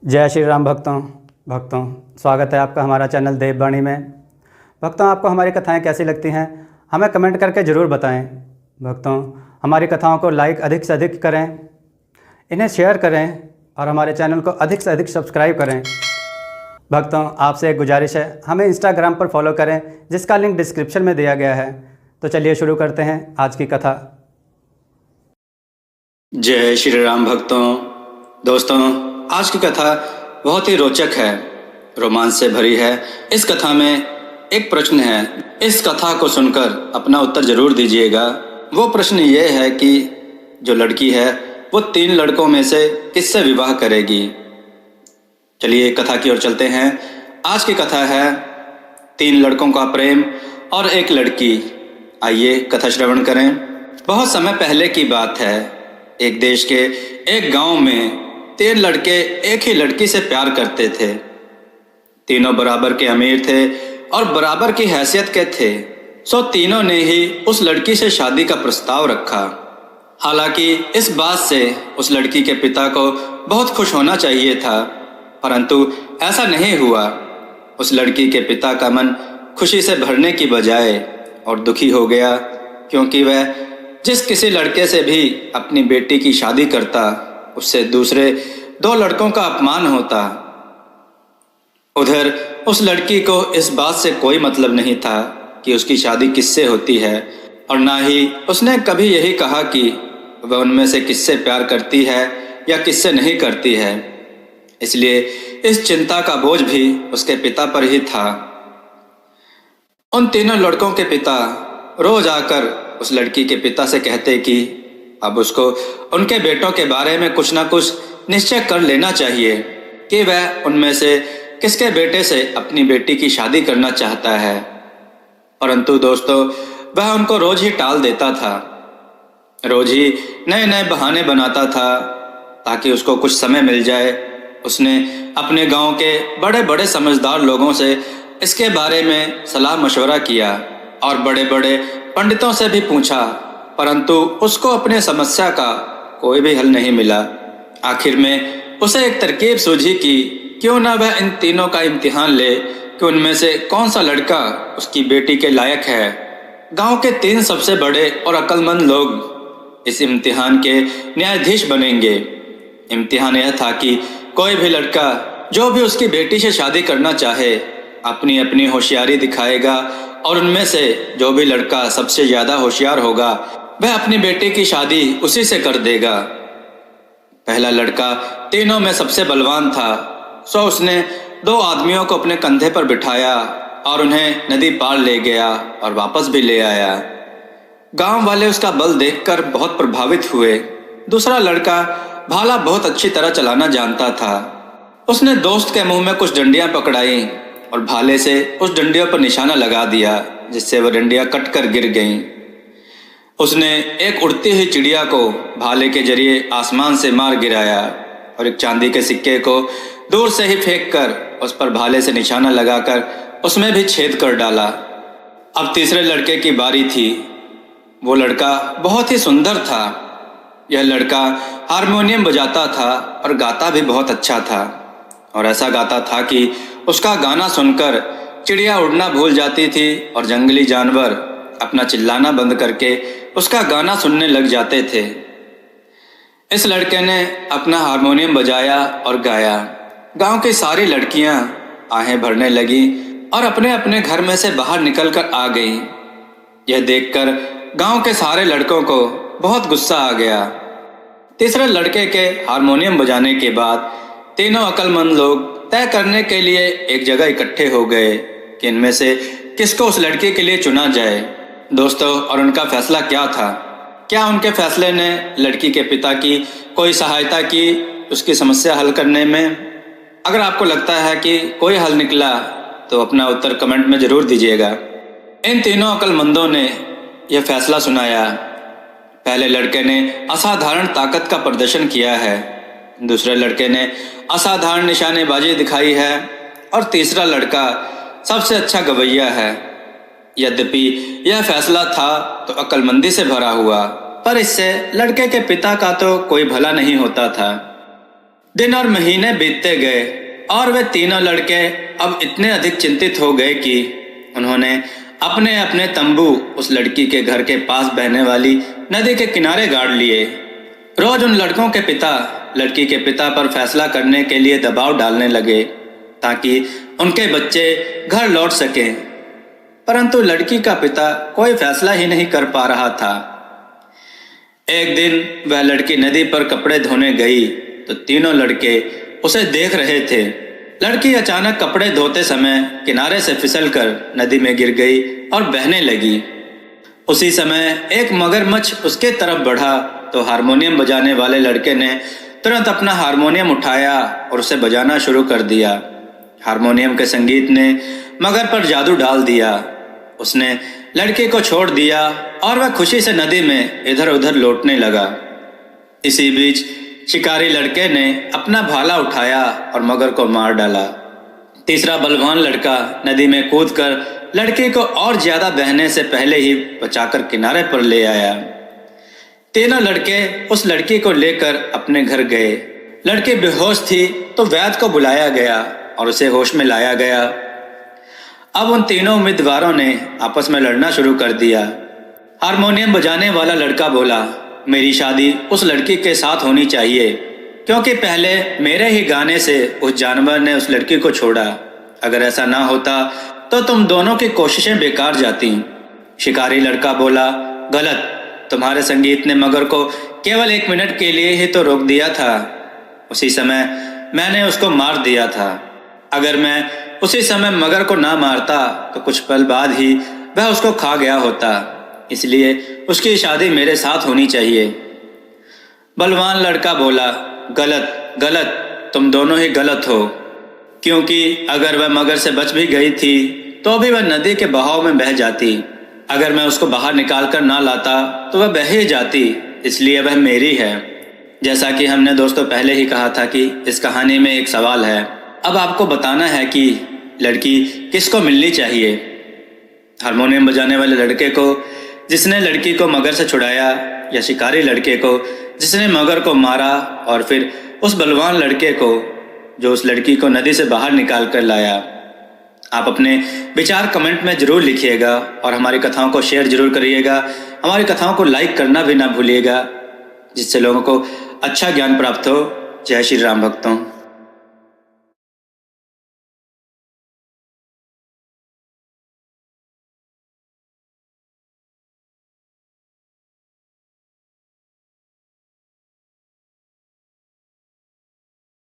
जय श्री राम भक्तों स्वागत है आपका हमारा चैनल देववाणी में। भक्तों, आपको हमारी कथाएं कैसी लगती हैं हमें कमेंट करके ज़रूर बताएं। भक्तों, हमारी कथाओं को लाइक अधिक से अधिक करें, इन्हें शेयर करें और हमारे चैनल को अधिक से अधिक सब्सक्राइब करें। भक्तों, आपसे एक गुजारिश है, हमें इंस्टाग्राम पर फॉलो करें जिसका लिंक डिस्क्रिप्शन में दिया गया है। तो चलिए शुरू करते हैं आज की कथा। जय श्री राम दोस्तों, आज की कथा बहुत ही रोचक है, रोमांच से भरी है। इस कथा में एक प्रश्न है, इस कथा को सुनकर अपना उत्तर जरूर दीजिएगा। वो प्रश्न ये है कि जो लड़की है वो 3 लड़कों में से किससे विवाह करेगी। चलिए कथा की ओर चलते हैं। आज की कथा है 3 लड़कों का प्रेम और एक लड़की। आइए कथा श्रवण करें। बहुत समय पहले की बात है। एक देश के एक गांव में 3 लड़के एक ही लड़की से प्यार करते थे। तीनों बराबर के अमीर थे और बराबर की हैसियत के थे। सो तीनों ने ही उस लड़की से शादी का प्रस्ताव रखा। हालांकि इस बात से उस लड़की के पिता को बहुत खुश होना चाहिए था, परंतु ऐसा नहीं हुआ। उस लड़की के पिता का मन खुशी से भरने की बजाय और दुखी हो गया, क्योंकि वह जिस किसी लड़के से भी अपनी बेटी की शादी करता उससे दूसरे 2 लड़कों का अपमान होता। उधर उस लड़की को इस बात से कोई मतलब नहीं था कि उसकी शादी किससे होती है, और ना ही उसने कभी यही कहा कि वह उनमें से किससे प्यार करती है या किससे नहीं करती है। इसलिए इस चिंता का बोझ भी उसके पिता पर ही था। उन तीनों लड़कों के पिता रोज आकर उस लड़की के पिता से कहते कि अब उसको उनके बेटों के बारे में कुछ ना कुछ निश्चय कर लेना चाहिए कि वह उनमें से किसके बेटे से अपनी बेटी की शादी करना चाहता है। परंतु दोस्तों, वह उनको रोज ही टाल देता था, रोज ही नए नए बहाने बनाता था ताकि उसको कुछ समय मिल जाए। उसने अपने गांव के बड़े बड़े समझदार लोगों से इसके बारे में सलाह मशवरा किया और बड़े बड़े पंडितों से भी पूछा, परंतु उसको अपने समस्या का कोई भी हल नहीं मिला। आखिर में उसे एक तरकीब सूझी कि क्यों ना वह इन तीनों का इम्तिहान ले कि उनमें से कौन सा लड़का उसकी बेटी के लायक है। गांव के 3 सबसे बड़े और अक्लमंद लोग इस इम्तिहान के न्यायाधीश बनेंगे। इम्तिहान यह था कि कोई भी लड़का जो भी उसकी बेटी से शादी करना चाहे अपनी अपनी होशियारी दिखाएगा, और उनमें से जो भी लड़का सबसे ज्यादा होशियार होगा वह अपनी बेटी की शादी उसी से कर देगा। पहला लड़का तीनों में सबसे बलवान था, सो उसने 2 आदमियों को अपने कंधे पर बिठाया और उन्हें नदी पार ले गया और वापस भी ले आया। गांव वाले उसका बल देखकर बहुत प्रभावित हुए। दूसरा लड़का भाला बहुत अच्छी तरह चलाना जानता था। उसने दोस्त के मुंह में कुछ डंडियां पकड़ाई और भाले से उस डंडियों पर निशाना लगा दिया, जिससे वह डंडियां कटकर गिर गईं। उसने एक उड़ती हुई चिड़िया को भाले के जरिए आसमान से मार गिराया और एक चांदी के सिक्के को दूर से ही फेंककर उस पर भाले से निशाना लगाकर उसमें भी छेद कर डाला। अब तीसरे लड़के की बारी थी। वो लड़का बहुत ही सुंदर था। यह लड़का हारमोनियम बजाता था और गाता भी बहुत अच्छा था, और ऐसा गाता था कि उसका गाना सुनकर चिड़िया उड़ना भूल जाती थी और जंगली जानवर अपना चिल्लाना बंद करके उसका गाना सुनने लग जाते थे। इस लड़के ने अपना हारमोनियम बजाया और गाया। गांव की सारी लड़कियां आहें भरने लगी और अपने अपने घर में से बाहर निकलकर आ गईं। यह देखकर गांव के सारे लड़कों को बहुत गुस्सा आ गया। तीसरे लड़के के हारमोनियम बजाने के बाद तीनों अक्लमंद लोग तय करने के लिए एक जगह इकट्ठे हो गए कि इनमें से किसको उस लड़के के लिए चुना जाए। दोस्तों, और उनका फैसला क्या था? क्या उनके फैसले ने लड़की के पिता की कोई सहायता की उसकी समस्या हल करने में? अगर आपको लगता है कि कोई हल निकला तो अपना उत्तर कमेंट में जरूर दीजिएगा। इन तीनों अक्लमंदों ने यह फैसला सुनाया। पहले लड़के ने असाधारण ताकत का प्रदर्शन किया है, दूसरे लड़के ने असाधारण निशानेबाजी दिखाई है, और तीसरा लड़का सबसे अच्छा गवैया है। यद्यपि यह फैसला था तो अक्लमंदी से भरा हुआ, पर इससे लड़के के पिता का तो कोई भला नहीं होता था। दिन और महीने बीतते गए और वे तीनों लड़के अब इतने अधिक चिंतित हो गए कि उन्होंने अपने अपने तंबू उस लड़की के घर के पास बहने वाली नदी के किनारे गाड़ लिए। रोज उन लड़कों के पिता लड़की के पिता पर फैसला करने के लिए दबाव डालने लगे ताकि उनके बच्चे घर लौट सकें, परंतु लड़की का पिता कोई फैसला ही नहीं कर पा रहा था। एक दिन वह लड़की नदी पर कपड़े धोने गई तो तीनों लड़के उसे देख रहे थे। लड़की अचानक कपड़े धोते समय किनारे से फिसलकर नदी में गिर गई और बहने लगी। उसी समय एक मगरमच्छ उसके तरफ बढ़ा तो हारमोनियम बजाने वाले लड़के ने तुरंत अपना हारमोनियम उठाया और उसे बजाना शुरू कर दिया। हारमोनियम के संगीत ने मगर पर जादू डाल दिया। उसने लड़के को छोड़ दिया और वह खुशी से नदी में इधर उधर लौटने लगा। इसी बीच शिकारी लड़के ने अपना भाला उठाया और मगर को मार डाला। तीसरा बलवान लड़का नदी में कूदकर लड़की को और ज्यादा बहने से पहले ही बचाकर किनारे पर ले आया। तीनों लड़के उस लड़की को लेकर अपने घर गए। लड़की बेहोश थी तो वैद्य को बुलाया गया और उसे होश में लाया गया। अब उन तीनों उम्मीदवारों ने आपस में लड़ना शुरू कर दिया। हारमोनियम बजाने वाला लड़का बोला, मेरी शादी उस लड़की के साथ होनी चाहिए क्योंकि पहले मेरे ही गाने से उस जानवर ने उस लड़की को छोड़ा। अगर ऐसा ना होता तो तुम दोनों की कोशिशें बेकार जाती। शिकारी लड़का बोला, गलत, तुम्हारे संगीत ने मगर को केवल 1 मिनट के लिए ही तो रोक दिया था। उसी समय मैंने उसको मार दिया था। अगर मैं उसी समय मगर को ना मारता तो कुछ पल बाद ही वह उसको खा गया होता, इसलिए उसकी शादी मेरे साथ होनी चाहिए। बलवान लड़का बोला, गलत गलत, तुम दोनों ही गलत हो, क्योंकि अगर वह मगर से बच भी गई थी तो भी वह नदी के बहाव में बह जाती। अगर मैं उसको बाहर निकाल कर ना लाता तो वह बह ही जाती, इसलिए वह मेरी है। जैसा कि हमने दोस्तों पहले ही कहा था कि इस कहानी में एक सवाल है। अब आपको बताना है कि लड़की किसको मिलनी चाहिए, हारमोनियम बजाने वाले लड़के को जिसने लड़की को मगर से छुड़ाया, या शिकारी लड़के को जिसने मगर को मारा, और फिर उस बलवान लड़के को जो उस लड़की को नदी से बाहर निकाल कर लाया। आप अपने विचार कमेंट में ज़रूर लिखिएगा और हमारी कथाओं को शेयर ज़रूर करिएगा। हमारी कथाओं को लाइक करना भी ना भूलिएगा, जिससे लोगों को अच्छा ज्ञान प्राप्त हो। जय श्री राम भक्तों।